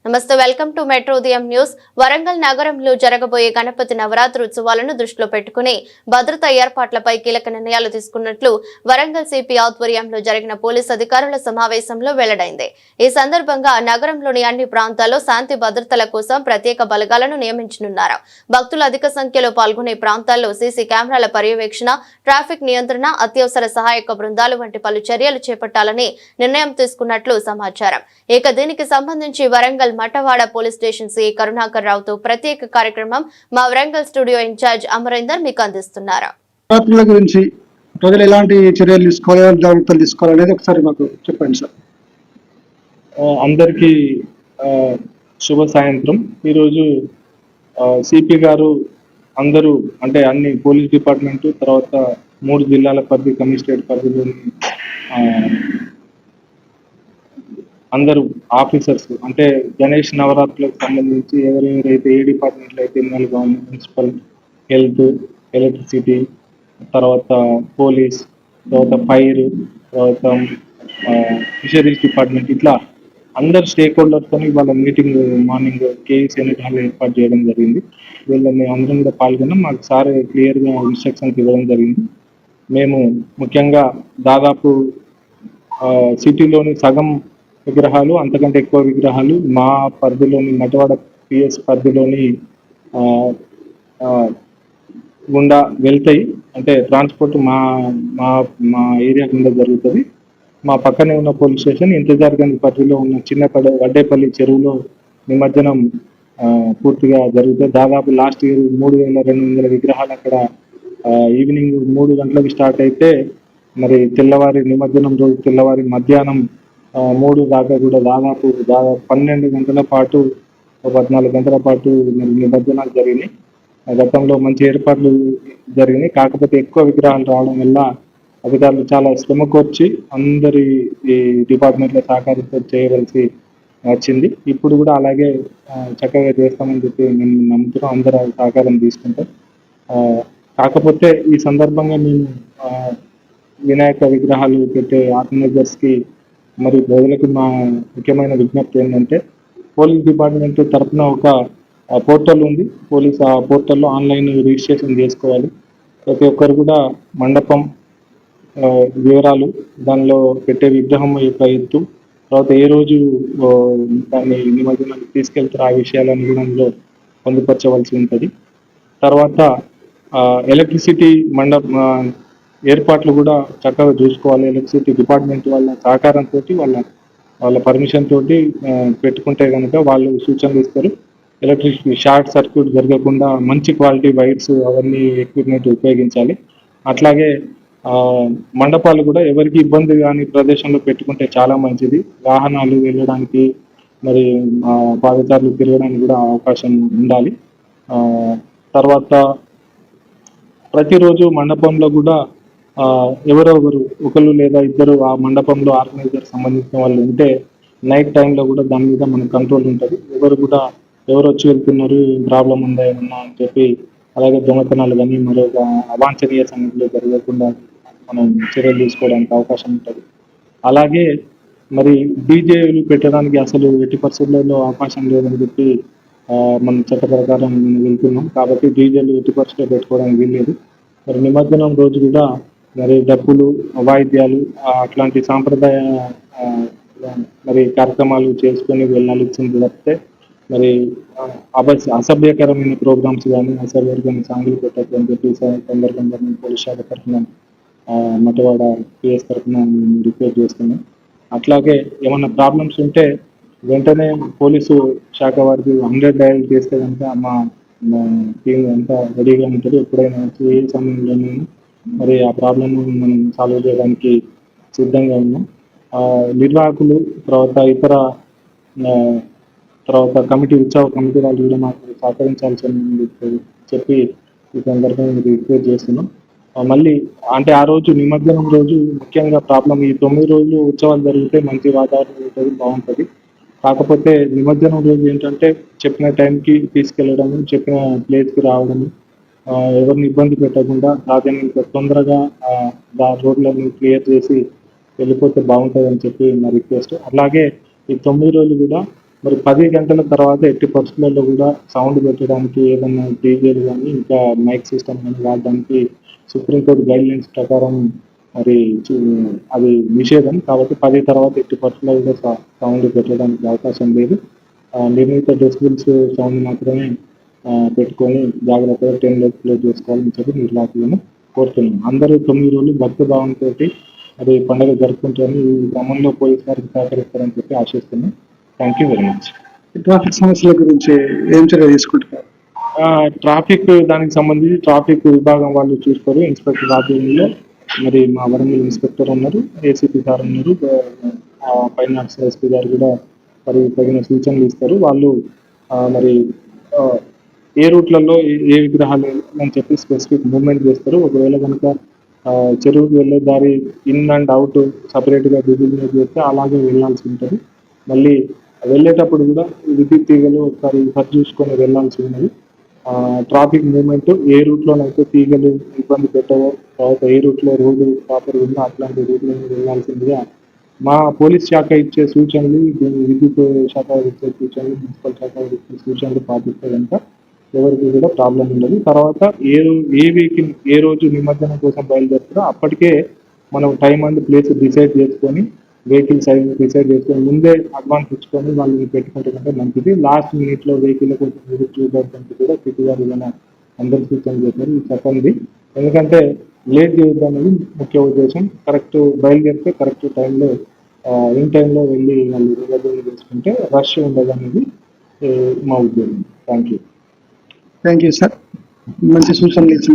నమస్తే, welcome to metro ఉదయం news. Warangal నగరంలో జరగబోయే గణపతి నవరాత్రి ఉత్సవాలను దృష్టిలో పెట్టుకుని భద్రతా ఏర్పాట్లపై కీలక నిర్ణయాలు తీసుకున్నట్లు వరంగల్ సిపి ఆధ్వర్యంలో జరిగిన పోలీస్ అధికారుల సమావేశంలో వెల్లడైంది. ఈ సందర్భంగా నగరంలోని అన్ని ప్రాంతాల్లో శాంతి భద్రతల కోసం ప్రత్యేక బలగాలను నియమించనున్నారు. భక్తులు అధిక సంఖ్యలో పాల్గొనే ప్రాంతాల్లో సీసీ కెమెరాల పర్యవేక్షణ, ట్రాఫిక్ నియంత్రణ, అత్యవసర సహాయక బృందాలు వంటి పలు చర్యలు చేపట్టాలని నిర్ణయం తీసుకున్నట్లు సమాచారం. ఇక దీనికి సంబంధించి Warangal Matwada police station CI Karunakar రావుతో ప్రత్యేక కార్యక్రమం మా వరంగల్ స్టూడియో ఇన్ఛార్జ్ అమరేందర్ మీకు అందిస్తున్నారు. గురించి ప్రజలు ఎలాంటి చర్యలు తీసుకోవాలి, జాగ్రత్తలు తీసుకోవాలి అనేది ఒకసారి మాకు చెప్పండి సార్. అందరికీ శుభ సాయంత్రం. ఈరోజు సిపి గారు అందరూ అంటే అన్ని పోలీస్ డిపార్ట్మెంట్ తర్వాత 3 జిల్లాల పరిధి కమిషనరేట్ పరిధిలోని అందరూ ఆఫీసర్స్ అంటే గణేష్ నవరాత్రులకు సంబంధించి ఎవరెవరైతే ఏ డిపార్ట్మెంట్లో అయితే గవర్నమెంట్, మున్సిపల్, హెల్త్, ఎలక్ట్రిసిటీ, తర్వాత పోలీస్, తర్వాత ఫైర్, తర్వాత ఫిషరీస్ డిపార్ట్మెంట్, ఇట్లా అందరు స్టేక్ హోల్డర్స్తో వాళ్ళ మీటింగ్ మార్నింగ్ కేఎస్ ఎన్నిట్ హాల్ ఏర్పాటు చేయడం జరిగింది. వీళ్ళని అందరం కూడా పాల్గొన్నాం. మాకు సార్ క్లియర్గా ఇన్స్ట్రక్షన్స్ ఇవ్వడం జరిగింది. మేము ముఖ్యంగా దాదాపు సిటీలోని సగం విగ్రహాలు, అంతకంటే ఎక్కువ విగ్రహాలు మా పరిధిలోని మటవాడ పిఎస్ పరిధిలోని గుండా వెళ్తాయి. అంటే ట్రాన్స్పోర్ట్ మా మా మా ఏరియా గుండా జరుగుతుంది. మా పక్కనే ఉన్న పోలీస్ స్టేషన్ ఇంతజార్గంజ్ పరిధిలో ఉన్న చిన్న వడ్డేపల్లి చెరువులో నిమజ్జనం పూర్తిగా జరుగుతుంది. దాదాపు లాస్ట్ ఇయర్ 3200 విగ్రహాలు అక్కడ ఈవినింగ్ 3 గంటలకు స్టార్ట్ అయితే మరి తెల్లవారి నిమజ్జనం రోజు తెల్లవారి మధ్యాహ్నం 3 దాకా కూడా దాదాపు 12 గంటల పాటు 14 గంటల పాటు నిమజ్జనాలు జరిగినాయి. గతంలో మంచి ఏర్పాట్లు జరిగినాయి. కాకపోతే ఎక్కువ విగ్రహాలు రావడం వల్ల అధికారులు చాలా శ్రమ కోర్చి అందరి ఈ డిపార్ట్మెంట్లో సహకారంతో చేయవలసి వచ్చింది. ఇప్పుడు కూడా అలాగే చక్కగా చేస్తామని చెప్పి మేము నమ్ముతున్నాం. అందరూ సహకారం తీసుకుంటాం. కాకపోతే ఈ సందర్భంగా మేము వినాయక విగ్రహాలు పెట్టే ఆర్గనైజర్స్కి మరి ప్రజలకు మా ముఖ్యమైన విజ్ఞప్తి ఏంటంటే, పోలీస్ డిపార్ట్మెంట్ తరఫున ఒక పోర్టల్ ఉంది. పోలీస్ ఆ పోర్టల్లో ఆన్లైన్ రిజిస్ట్రేషన్ చేసుకోవాలి. ప్రతి ఒక్కరు కూడా మండపం వివరాలు, దానిలో పెట్టే విగ్రహం యొక్క ఎత్తు, తర్వాత ఏ రోజు దాన్ని నిమజ్జనానికి తీసుకెళ్తారో ఆ విషయాలను కూడా అందులో పొందుపరచవలసి ఉంటుంది. తర్వాత ఎలక్ట్రిసిటీ ఏర్పాట్లు కూడా చక్కగా చూసుకోవాలి. ఎలక్ట్రిసిటీ డిపార్ట్మెంట్ వాళ్ళ సహకారంతో వాళ్ళ పర్మిషన్ తోటి పెట్టుకుంటే కనుక వాళ్ళు సూచనలు ఇస్తారు. ఎలక్ట్రిసిటీ షార్ట్ సర్క్యూట్ జరగకుండా మంచి క్వాలిటీ వైర్స్ అవన్నీ ఎక్విప్మెంట్ ఉపయోగించాలి. అట్లాగే మండపాలు కూడా ఎవరికి ఇబ్బంది కాని ప్రదేశంలో పెట్టుకుంటే చాలా మంచిది. వాహనాలు వెళ్ళడానికి మరి పాదచారులు తిరగడానికి కూడా అవకాశం ఉండాలి. తర్వాత ప్రతిరోజు మండపంలో కూడా ఎవరొకరు ఒకరు లేదా ఇద్దరు ఆ మండపంలో ఆర్గనైజర్ సంబంధించిన వాళ్ళు ఉంటే నైట్ టైంలో కూడా దాని మీద మన కంట్రోల్ ఉంటుంది. ఎవరు వచ్చి వెళ్తున్నారు, ప్రాబ్లం ఉందా ఏమన్నా అని చెప్పి, అలాగే దొంగతనాలు కానీ మరొక అవాంఛనీయ సంఘటనలు జరగకుండా మనం చర్యలు తీసుకోవడానికి అవకాశం ఉంటుంది. అలాగే మరి డీజేలు పెట్టడానికి అసలు ఎట్టి పరిస్థితుల్లో అవకాశం లేదని చెప్పి మన చట్ట ప్రకారం వెళ్తున్నాం. కాబట్టి డీజేలు ఎట్టి పరిస్థితుల్లో పెట్టుకోవడానికి వీల్లేదు. మరి నిమజ్జనం రోజు కూడా మరి డప్పులు, వాయిద్యాలు అట్లాంటి సాంప్రదాయ మరి కార్యక్రమాలు చేసుకొని వెళ్ళాల్సింది తప్పితే మరి అసభ్యకరమైన ప్రోగ్రామ్స్ కానీ అసభ్యకరమైన సాంగ్లు పెట్టద్దు అని చెప్పి సందర్భంగా పోలీస్ శాఖ తరఫున మటవాడ పిఎస్ తరఫున రిక్వెస్ట్ చేస్తున్నాం. అట్లాగే ఏమన్నా ప్రాబ్లమ్స్ ఉంటే వెంటనే పోలీసు శాఖ వారికి 100 డయల్ చేస్తే కనుక మా టీం అంతా రెడీగా ఉంటుంది. ఎప్పుడైనా ఏ సమయంలోనూ మరి ఆ ప్రాబ్లమ్ మనం సాల్వ్ చేయడానికి సిద్ధంగా ఉన్నాం. నిర్వాహకులు తర్వాత ఉత్సవ కమిటీ వాళ్ళు కూడా మాకు సహకరించాల్సింది చెప్పి ఈ సందర్భంగా రిక్వెస్ట్ చేస్తున్నాం. మళ్ళీ అంటే ఆ రోజు నిమజ్జనం రోజు ముఖ్యంగా ప్రాబ్లం, ఈ 9 రోజులు ఉత్సవాలు జరిగితే మంచి వాతావరణం ఉంటుంది, బాగుంటుంది. కాకపోతే నిమజ్జనం రోజు ఏంటంటే చెప్పిన టైంకి తీసుకెళ్ళడము, చెప్పిన ప్లేస్కి రావడము, ఎవరిని ఇబ్బంది పెట్టకుండా సాధ్యమైనంత తొందరగా రోడ్లను క్లియర్ చేసి వెళ్ళిపోతే బాగుంటుంది అని చెప్పి నా రిక్వెస్ట్. అలాగే ఈ 9 రోజులు కూడా మరి 10 గంటల తర్వాత ఎట్టి పరిస్థితుల్లో కూడా సౌండ్ పెట్టడానికి ఏదన్నా డీజేలు కానీ ఇంకా మైక్ సిస్టమ్ కానీ వాడడానికి సుప్రీంకోర్టు గైడ్ లైన్స్ ప్రకారం మరి అది నిషేధం. కాబట్టి 10 తర్వాత ఎట్టి పరిస్థితుల్లో కూడా సౌండ్ పెట్టడానికి అవకాశం లేదు. నిర్ణీత డెసిబెల్స్ సౌండ్ మాత్రమే పెట్టుకొని జాగ్రత్తగా 10 లోపు క్లోజ్ చేసుకోవాలని చెప్పి నిర్వాహకులను కోరుతున్నాం. అందరూ 9 రోజులు భక్తి భావంతో అది పండుగ జరుపుకుంటారని ఈ క్రమంలో పోలీసు వారికి సహకరిస్తారని చెప్పి ఆశిస్తున్నాం. Thank you very much. Traffic సమస్యల గురించి ఏం చర్య తీసుకుంటున్నారు? ట్రాఫిక్ దానికి సంబంధించి ట్రాఫిక్ విభాగం వాళ్ళు చూస్తారు. ఇన్స్పెక్టర్ ఆధ్వర్యంలో మరి మా వరంగల్ ఇన్స్పెక్టర్ ఉన్నారు, ఏసీపీ సార్ ఉన్నారు, పైన ఎస్పీ గారు కూడా మరి తగిన సూచనలు ఇస్తారు. వాళ్ళు మరి ఏ రూట్లలో ఏ విగ్రహాలు అని చెప్పి స్పెసిఫిక్ మూవ్మెంట్ చేస్తారు. ఒకవేళ కనుక చెరువుకి వెళ్ళే దారి ఇన్ అండ్ అవుట్ సపరేట్గా డిజిగ్నేట్ చేస్తే అలాగే వెళ్ళాల్సి ఉంటుంది. మళ్ళీ వెళ్ళేటప్పుడు కూడా విద్యుత్ తీగలు ఒకసారి సరి చూసుకొని వెళ్ళాల్సి ఉన్నది. ట్రాఫిక్ మూవ్మెంట్ ఏ రూట్లోనైతే తీగలు ఇబ్బంది పెట్టవో, తర్వాత ఏ రూట్లో రోడ్డు ప్రాపర్ ఉందో అట్లాంటి రూట్లో వెళ్ళాల్సిందిగా మా పోలీస్ శాఖ ఇచ్చే సూచనలు, విద్యుత్ శాఖ ఇచ్చే సూచనలు, మున్సిపల్ శాఖ ఇచ్చే సూచనలు పాటిస్తే కనుక ఎవరికి కూడా ప్రాబ్లం ఉండదు. తర్వాత ఏ వెహికల్ ఏ రోజు నిమజ్జనం కోసం బయలుదేరుతారో అప్పటికే మనం టైం అండ్ ప్లేస్ డిసైడ్ చేసుకొని వెహికల్ సైజ్ డిసైడ్ చేసుకొని ముందే అడ్వాన్స్ ఇచ్చుకొని వాళ్ళని పెట్టుకుంటే కంటే మంచిది. లాస్ట్ మినిట్లో వెహికల్ కోసం ఎదురు చూడడానికి కూడా సిటీ గారు ఏదైనా అందరు సూచన చేశారు. ఇది చెప్పండి, ఎందుకంటే లేట్ చేయొద్దు అనేది ముఖ్య ఉద్దేశం. కరెక్ట్ బయలుదేరితే కరెక్ట్ టైంలో ఇన్ టైంలో వెళ్ళి వాళ్ళు నిమజ్జనం చేసుకుంటే రష్ ఉండదు అనేది మా ఉద్దేశం. Thank you. Thank you sir, మంచి సూచనలు ఇచ్చిన